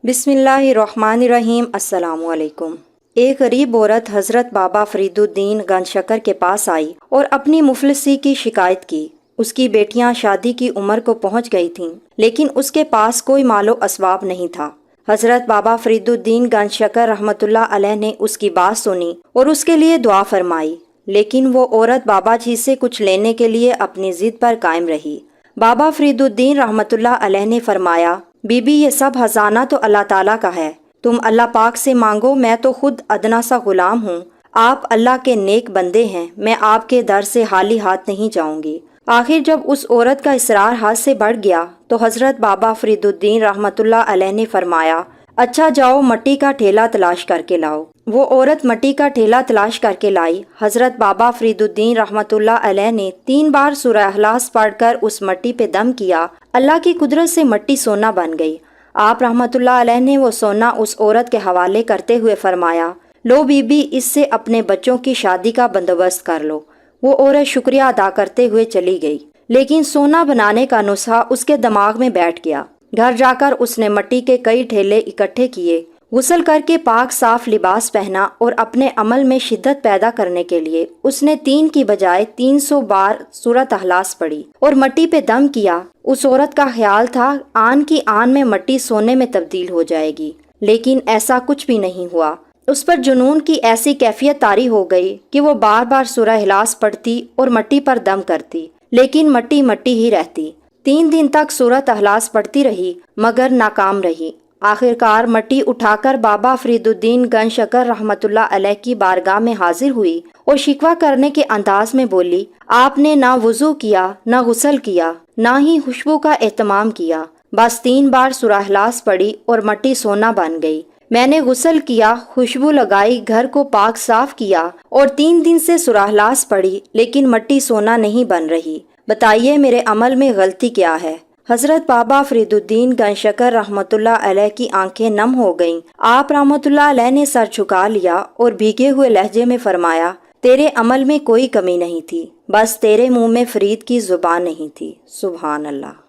بسم اللہ الرحمن الرحیم۔ السلام علیکم۔ ایک غریب عورت حضرت بابا فرید الدین گنج شکر کے پاس آئی اور اپنی مفلسی کی شکایت کی۔ اس کی بیٹیاں شادی کی عمر کو پہنچ گئی تھیں، لیکن اس کے پاس کوئی مال و اسباب نہیں تھا۔ حضرت بابا فرید الدین گنج شکر رحمۃ اللہ علیہ نے اس کی بات سنی اور اس کے لیے دعا فرمائی، لیکن وہ عورت بابا جی سے کچھ لینے کے لیے اپنی ضد پر قائم رہی۔ بابا فرید الدین رحمۃ اللہ علیہ نے فرمایا، بی بی یہ سب خزانہ تو اللہ تعالیٰ کا ہے، تم اللہ پاک سے مانگو، میں تو خود ادنا سا غلام ہوں، آپ اللہ کے نیک بندے ہیں، میں آپ کے در سے خالی ہاتھ نہیں جاؤں گی۔ آخر جب اس عورت کا اصرار حد سے بڑھ گیا تو حضرت بابا فرید الدین رحمۃ اللہ علیہ نے فرمایا، اچھا جاؤ مٹی کا ٹھیلا تلاش کر کے لاؤ۔ وہ عورت مٹی کا ٹھیلا تلاش کر کے لائی۔ حضرت بابا فرید الدین رحمۃ اللہ علیہ نے 3 بار سورہ اخلاص پڑھ کر اس مٹی پہ دم کیا۔ اللہ کی قدرت سے مٹی سونا بن گئی۔ آپ رحمۃ اللہ علیہ نے وہ سونا اس عورت کے حوالے کرتے ہوئے فرمایا، لو بی بی اس سے اپنے بچوں کی شادی کا بندوبست کر لو۔ وہ عورت شکریہ ادا کرتے ہوئے چلی گئی، لیکن سونا بنانے کا نسخہ اس کے دماغ میں بیٹھ گیا۔ گھر جا کر اس نے مٹی کے کئی ٹھیلے اکٹھے کیے، غسل کر کے پاک صاف لباس پہنا اور اپنے عمل میں شدت پیدا کرنے کے لیے اس نے 3 کی بجائے 300 بار سورۃ اخلاص پڑھی اور مٹی پہ دم کیا۔ اس عورت کا خیال تھا آن کی آن میں مٹی سونے میں تبدیل ہو جائے گی، لیکن ایسا کچھ بھی نہیں ہوا۔ اس پر جنون کی ایسی کیفیت طاری ہو گئی کہ وہ بار بار سورہ اخلاص پڑھتی اور مٹی پر دم کرتی، لیکن مٹی مٹی ہی رہتی۔ 3 دن تک سورۃ اخلاص پڑھتی رہی مگر ناکام رہی۔ آخرکار مٹی اٹھا کر بابا فرید الدین گنج شکر رحمۃ اللہ علیہ کی بارگاہ میں حاضر ہوئی اور شکوہ کرنے کے انداز میں بولی، آپ نے نہ وضو کیا، نہ غسل کیا، نہ ہی خوشبو کا اہتمام کیا، بس 3 بار سورہ اخلاص پڑھی اور مٹی سونا بن گئی۔ میں نے غسل کیا، خوشبو لگائی، گھر کو پاک صاف کیا اور 3 دن سے سورہ اخلاص پڑھی، لیکن مٹی سونا نہیں بن رہی۔ بتائیے میرے عمل میں غلطی کیا ہے؟ حضرت بابا فرید الدین گنج شکر رحمۃ اللہ علیہ کی آنکھیں نم ہو گئیں۔ آپ رحمۃ اللہ علیہ نے سر جھکا لیا اور بھیگے ہوئے لہجے میں فرمایا، تیرے عمل میں کوئی کمی نہیں تھی، بس تیرے منہ میں فرید کی زبان نہیں تھی۔ سبحان اللہ۔